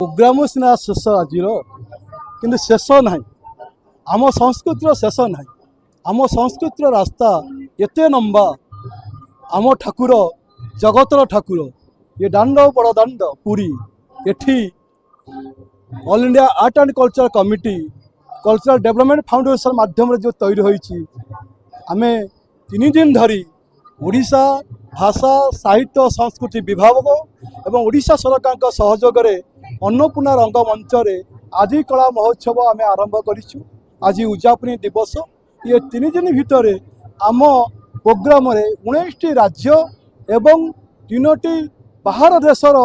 Programme सीना शेष आज कि शेष ना आम संस्कृतिर शेष ना आम संस्कृतिर रास्ता एते लंबा आम ठाकुर जगतर ठाकुर ये दांड बड़ दांड पुरी एठी all India art and culture committee cultural development foundation माध्यम जो तैयारी होई आमे 3 दिन धरी ओडिशा भाषा साहित्य संस्कृति विभाग एवं ओडिशा सरकार सहयोग में अन्नपूर्णा रंगमंच आदि कला महोत्सव आम आरंभ करिछु। आज उद्यापनी दिवस ये 3 दिन भितर आम प्रोग्राम 19 राज्य एवं 3टी बाहर देशर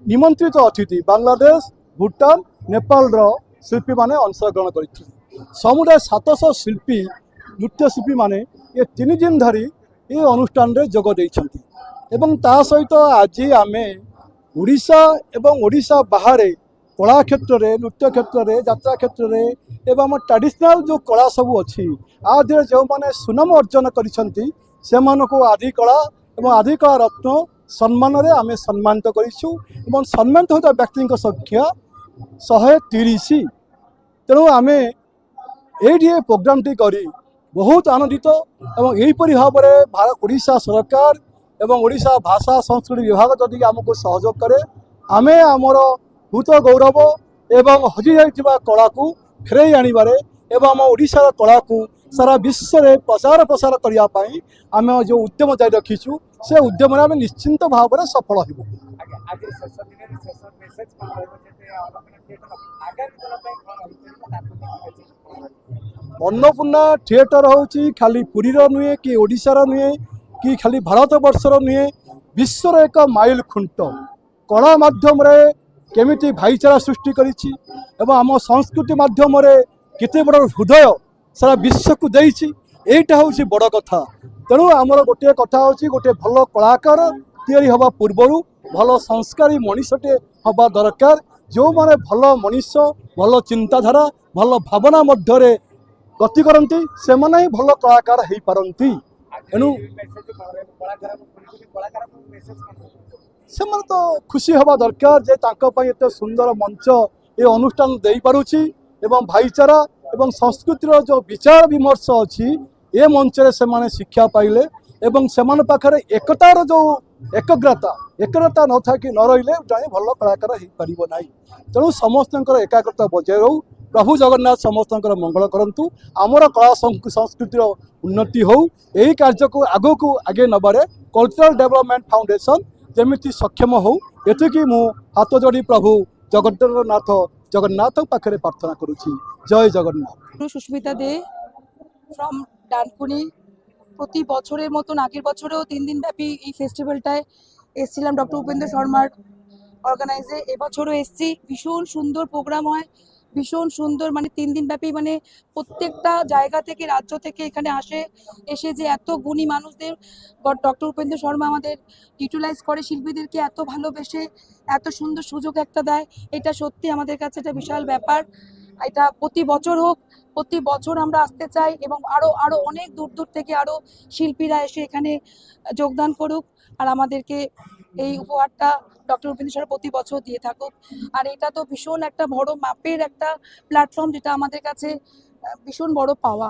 निमंत्रित अतिथि बांग्लादेश भूटान नेपाल शिल्पी माने अंशग्रहण करथिले। समुदाय 700 शिल्पी नृत्यशिल्पी माने ये 3 दिन धरी ये अनुष्ठान रे जोग देइछंती एवं ता सहित आज आमे ओडिशा एवं ओडिशा बाहर कला क्षेत्र में नृत्य क्षेत्र में यात्रा क्षेत्र में एवं ट्रेडिशनल जो कला सब अच्छी आदि जो मैंने सुनाम अर्जन करिसेंती सेमानको आदि कला एवं आदि कला रत्न सम्मान रे आमे सम्मानित करिछु एवं सम्मानित होता व्यक्ति संख्या 130। तेणु आमे ये प्रोग्राम टी करी बहुत आनंदित एवं यहीपरि भाव में भारत ओडिशा सरकार एवं ओडिशा भाषा संस्कृति विभाग जदि आमको सहयोग करे आमे आमर भूत गौरव एवं हजि जाइथिबा कला को फेरई आनिबारे एवं आम ओडिशा कला को सारा विश्व में प्रचार प्रसार करिया पई आमे जो उद्यम जारी रखीछु से उद्यम रे आमे निश्चिंत भाव में सफल हेबु। अन्नपूर्णा थिएटर होची खाली पुरीर नुहे कि ओडिशार नुहे कि खाली भारत वर्षर नुहे विश्वर एक माइल खुंट कला माध्यम रे केमिति भाईचारा सृष्टि करिछि एवं आम संस्कृति माध्यम रे केते बड़ हृदय सारा विश्व को देइछि एटा होछि बड़ कथा। तेणु आमर गोटे कथा होछि गोटे भल कलाकार तैयारी हवा पूर्वरु भल संस्कारी मनीषटे हवा दरकार जो माने भल मनीष भल चिंताधारा भल भावना मध्य गति करती से माने ही भल कलाकार हो पारती। एणु से तो खुशी हवा दरकार जे तांको पई एते सुंदर मंच ये अनुष्ठान दे पारुछि एवं भाईचारा एवं संस्कृतिर जो विचार विमर्श अच्छी ये मंच रे से माने शिक्षा पाइले एवं से माने पाखरे एकतार जो एकता न था कि न रहिले जाने भल कलाकार हो पारिबो नाही। तेणु समस्तंकर एकाग्रता बजाय रहू प्रभु जगन्नाथ समस्तंकर मंगल करंतु आमर कला संस्कृतिर उन्नति हो यही कार्य को आगो को आगे नबारे कल्चरल डेवलपमेंट फाउंडेशन जमिति सक्षम हो एतिकी मु हाथ जोड़ी प्रभु जगन्नाथ पाखरे प्रार्थना करुछि। जय जगन्नाथ। सुष्मिता दे फ्रम डानकुनी प्रति बछरेर मतन आगेर बछरेও 3 दिन ব্যাপী এই ফেস্টিভ্যালটায় এসেছিলাম ডক্টর উপেন্দ্র শর্মার অর্গানাইজে। এবছরও এসেছি। ভীষণ সুন্দর প্রোগ্রাম হয় ভীষণ সুন্দর মানে 3 दिन ব্যাপী মানে প্রত্যেকটা জায়গা থেকে রাজ্য থেকে এখানে এসে যে এত গুণী মানুষদের ডক্টর উপেন্দ্র শর্মা আমাদের ইউটিলাইজ করে শিল্পীদেরকে এত ভালোবেসে এত সুন্দর সুযোগ একটা দেয় এটা সত্যি আমাদের কাছে একটা বিশাল ব্যাপার। এটা প্রতি বছর হোক প্রতি বছর আমরা আসতে চাই এবং আরো আরো অনেক দূর দূর থেকে আরো শিল্পীরা এসে এখানে যোগদান করুক আর আমাদেরকে এই উপহারটা ডক্টর উপেন্দ্র শর্মা প্রতি বছর দিয়ে থাকুক। আর এটা তো ভীষণ একটা বড় মাপের একটা প্ল্যাটফর্ম যেটা আমাদের কাছে ভীষণ বড় পাওয়া।